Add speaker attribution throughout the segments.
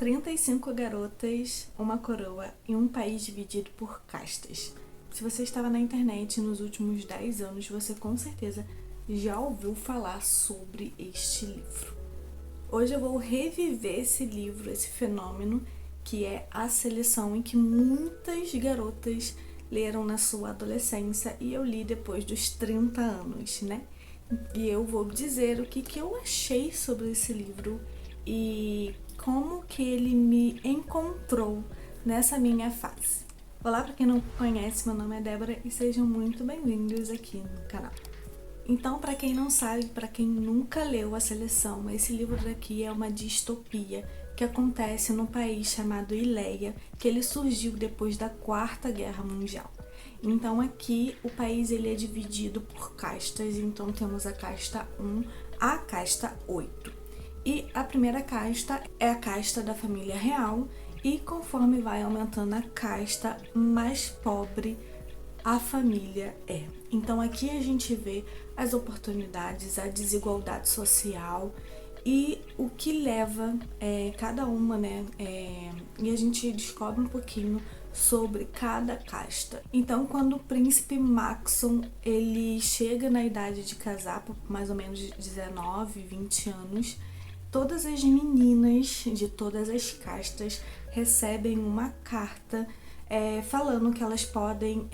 Speaker 1: 35 garotas, uma coroa e um país dividido por castas. Se você estava na internet nos últimos 10 anos, você com certeza já ouviu falar sobre este livro. Hoje eu vou reviver esse livro, esse fenômeno, que é a seleção em que muitas garotas leram na sua adolescência e eu li depois dos 30 anos, né? E eu vou dizer o que eu achei sobre esse livro e como que ele me encontrou nessa minha fase. Olá, para quem não conhece, meu nome é Débora e sejam muito bem-vindos aqui no canal. Então, para quem não sabe, para quem nunca leu A Seleção, esse livro daqui é uma distopia que acontece num país chamado Ileia, que ele surgiu depois da Quarta Guerra Mundial. Então aqui o país ele é dividido por castas, então temos a casta 1 a casta 8. E a primeira casta é a casta da família real e conforme vai aumentando a casta, mais pobre a família é. Então aqui a gente vê as oportunidades, a desigualdade social e o que leva cada uma, né? E a gente descobre um pouquinho sobre cada casta. Então, quando o príncipe Maxon ele chega na idade de casar, por mais ou menos 19, 20 anos, todas as meninas de todas as castas recebem uma carta falando que elas podem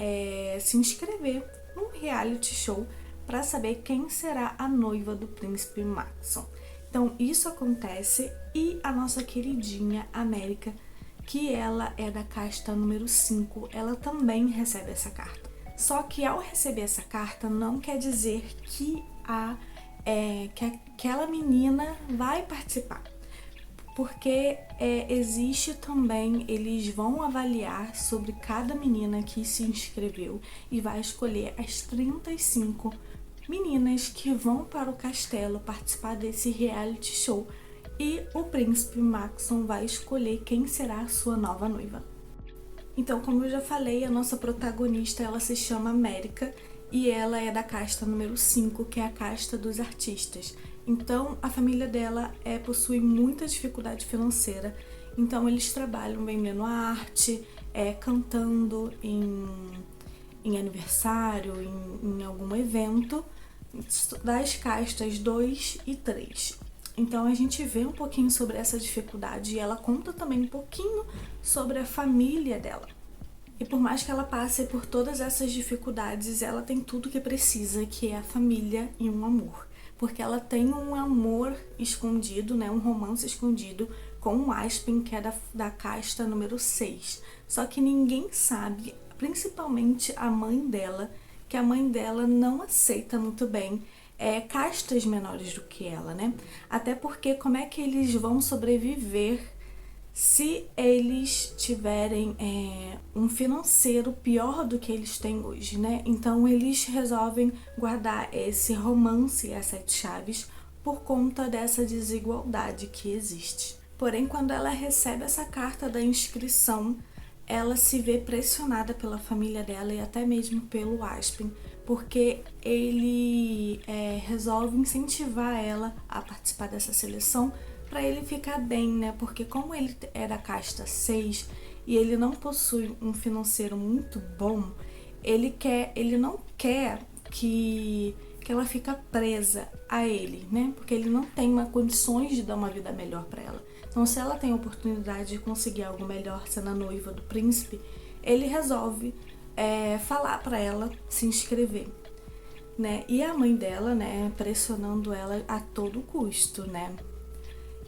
Speaker 1: se inscrever num reality show para saber quem será a noiva do príncipe Maxon. Então isso acontece e a nossa queridinha América, que ela é da casta número 5, ela também recebe essa carta. Só que ao receber essa carta não quer dizer que que aquela menina vai participar. Porque existe também, eles vão avaliar sobre cada menina que se inscreveu e vai escolher as 35 meninas que vão para o castelo participar desse reality show e o príncipe Maxon vai escolher quem será a sua nova noiva. Então, como eu já falei, a nossa protagonista ela se chama América e ela é da casta número 5, que é a casta dos artistas. Então, a família dela possui muita dificuldade financeira, então eles trabalham vendendo arte, cantando em aniversário, em algum evento das castas 2 e 3. Então a gente vê um pouquinho sobre essa dificuldade e ela conta também um pouquinho sobre a família dela. E por mais que ela passe por todas essas dificuldades, ela tem tudo que precisa, que é a família e um amor. Porque ela tem um amor escondido, né, um romance escondido com o Aspin, que é da casta número 6. Só que ninguém sabe, principalmente a mãe dela, que a mãe dela não aceita muito bem castas menores do que ela, né? Até porque como é que eles vão sobreviver se eles tiverem um financeiro pior do que eles têm hoje, né? Então eles resolvem guardar esse romance às 7 chaves por conta dessa desigualdade que existe. Porém, quando ela recebe essa carta da inscrição, ela se vê pressionada pela família dela e até mesmo pelo Aspin, porque ele resolve incentivar ela a participar dessa seleção para ele ficar bem, né? Porque como ele é da casta 6 e ele não possui um financeiro muito bom, ele não quer que ela fica presa a ele, né? Porque ele não tem condições de dar uma vida melhor para ela. Então, se ela tem a oportunidade de conseguir algo melhor sendo a noiva do príncipe, ele resolve falar para ela se inscrever, né? E a mãe dela, né, pressionando ela a todo custo, né?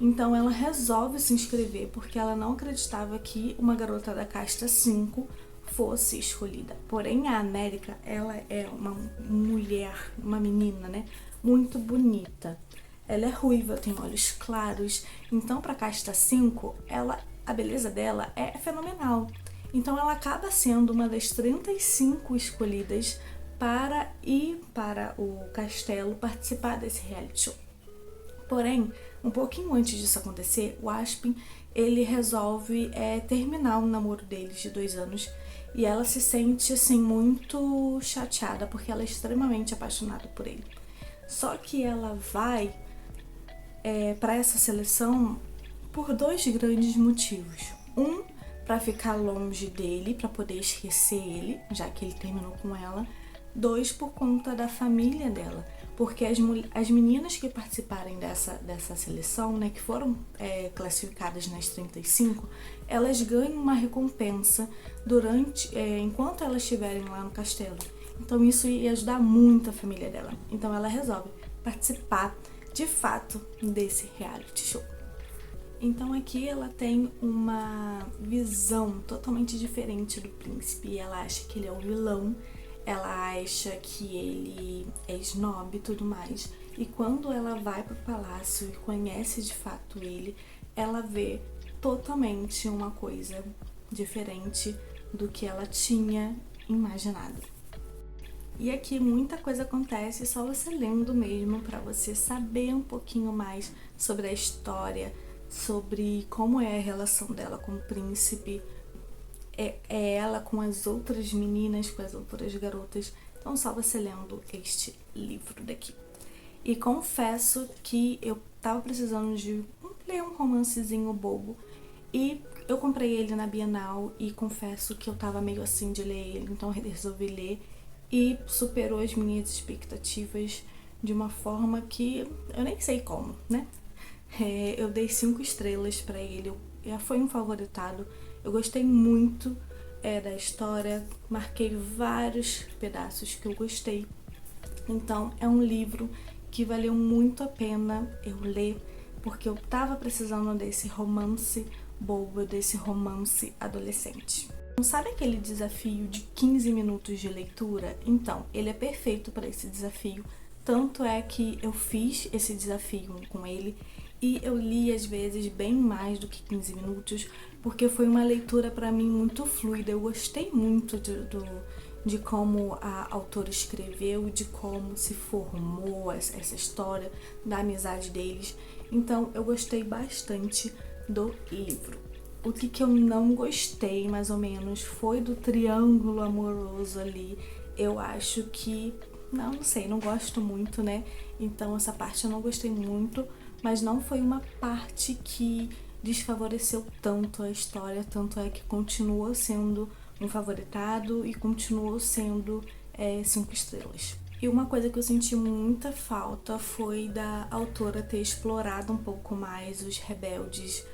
Speaker 1: Então ela resolve se inscrever porque ela não acreditava que uma garota da casta 5 fosse escolhida. Porém, a América, ela é uma mulher, uma menina, né, muito bonita. Ela é ruiva, tem olhos claros. Então, para a casta 5, a beleza dela é fenomenal. Então, ela acaba sendo uma das 35 escolhidas para ir para o castelo participar desse reality show. Porém, um pouquinho antes disso acontecer, o Aspin ele resolve terminar o namoro deles de 2 anos e ela se sente assim muito chateada porque ela é extremamente apaixonada por ele. Só que ela vai para essa seleção por dois grandes motivos. Um, para ficar longe dele, para poder esquecer ele, já que ele terminou com ela. Dois, por conta da família dela, porque as meninas que participarem dessa seleção, né, que foram classificadas nas 35, elas ganham uma recompensa enquanto elas estiverem lá no castelo. Então isso ia ajudar muito a família dela. Então ela resolve participar de fato desse reality show. Então aqui ela tem uma visão totalmente diferente do príncipe. Ela acha que ele é o vilão, ela acha que ele é snob e tudo mais. E quando ela vai pro palácio e conhece de fato ele, ela vê totalmente uma coisa diferente do que ela tinha imaginado. E aqui muita coisa acontece, só você lendo mesmo para você saber um pouquinho mais sobre a história, sobre como é a relação dela com o príncipe, é ela com as outras meninas, com as outras garotas. Então só você lendo este livro daqui. E confesso que eu tava precisando de ler um romancezinho bobo e eu comprei ele na Bienal e confesso que eu tava meio assim de ler ele, então eu resolvi ler e superou as minhas expectativas de uma forma que eu nem sei como, né? Eu dei 5 estrelas pra ele, foi um favoritado. Eu gostei muito da história, marquei vários pedaços que eu gostei. Então é um livro que valeu muito a pena eu ler, porque eu tava precisando desse romance bobo, desse romance adolescente. Sabe aquele desafio de 15 minutos de leitura? Então, ele é perfeito para esse desafio. Tanto é que eu fiz esse desafio com ele e eu li às vezes bem mais do que 15 minutos, porque foi uma leitura para mim muito fluida. Eu gostei muito de como a autora escreveu, de como se formou essa história da amizade deles. Então eu gostei bastante do livro. O que eu não gostei, mais ou menos, foi do triângulo amoroso ali. Eu acho que... Não sei, não gosto muito, né? Então essa parte eu não gostei muito, mas não foi uma parte que desfavoreceu tanto a história, tanto é que continuou sendo um favoritado e continuou sendo 5 estrelas. E uma coisa que eu senti muita falta foi da autora ter explorado um pouco mais os rebeldes,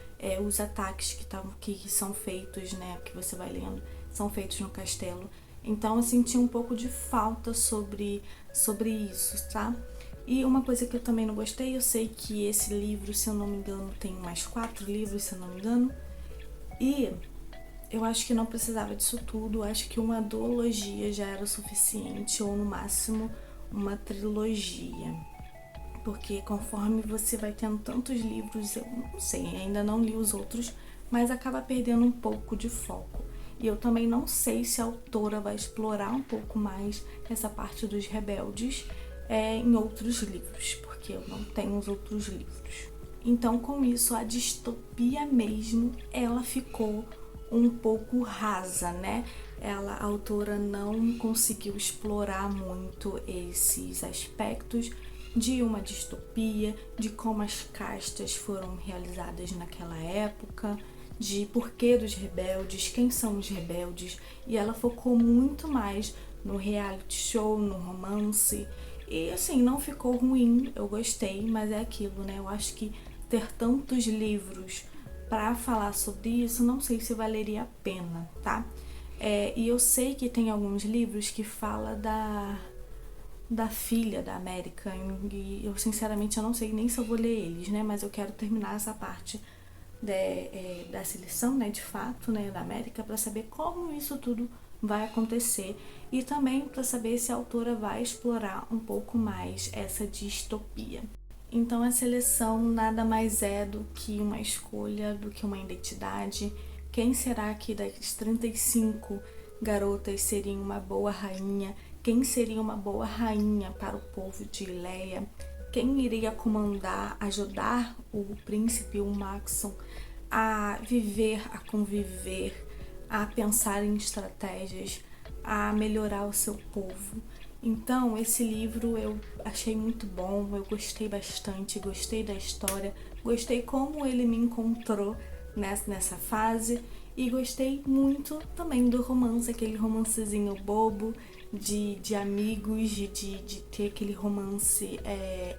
Speaker 1: os ataques que são feitos, né, que você vai lendo, são feitos no castelo. Então eu senti um pouco de falta sobre isso, tá? E uma coisa que eu também não gostei, eu sei que esse livro, se eu não me engano, tem mais 4 livros, se eu não me engano, e eu acho que não precisava disso tudo, acho que uma duologia já era o suficiente, ou no máximo uma trilogia. Porque conforme você vai tendo tantos livros, eu não sei, ainda não li os outros, mas acaba perdendo um pouco de foco. E eu também não sei se a autora vai explorar um pouco mais essa parte dos rebeldes em outros livros, porque eu não tenho os outros livros. Então, com isso, a distopia mesmo, ela ficou um pouco rasa, né? A autora não conseguiu explorar muito esses aspectos de uma distopia, de como as castas foram realizadas naquela época, de porquê dos rebeldes, quem são os rebeldes, e ela focou muito mais no reality show, no romance, e assim, não ficou ruim, eu gostei, mas é aquilo, né? Eu acho que ter tantos livros para falar sobre isso, não sei se valeria a pena, tá? E eu sei que tem alguns livros que fala da filha da América, e eu sinceramente eu não sei nem se eu vou ler eles, né? Mas eu quero terminar essa parte da seleção, né, de fato, né, da América, para saber como isso tudo vai acontecer e também para saber se a autora vai explorar um pouco mais essa distopia. Então a seleção nada mais é do que uma escolha, do que uma identidade. Quem será que das 35 garotas seria uma boa rainha? Quem seria uma boa rainha para o povo de Ileia? Quem iria comandar, ajudar o príncipe, o Maxon, a viver, a conviver, a pensar em estratégias, a melhorar o seu povo? Então, esse livro eu achei muito bom, eu gostei bastante, gostei da história, Gostei como ele me encontrou nessa fase e gostei muito também do romance, aquele romancezinho bobo de amigos, de ter aquele romance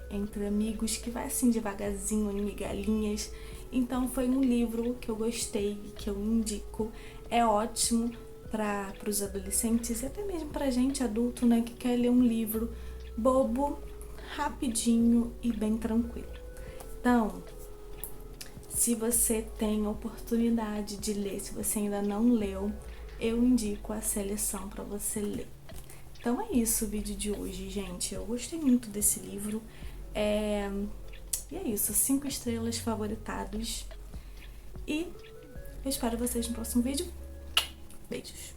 Speaker 1: entre amigos que vai assim devagarzinho, em migalhinhas. Então foi um livro que eu gostei, que eu indico. É ótimo para os adolescentes e até mesmo para gente adulto, né, que quer ler um livro bobo, rapidinho e bem tranquilo. Então, se você tem oportunidade de ler, se você ainda não leu, eu indico a seleção para você ler. Então é isso o vídeo de hoje, gente. Eu gostei muito desse livro. E é isso, 5 estrelas, favoritados. E eu espero vocês no próximo vídeo. Beijos!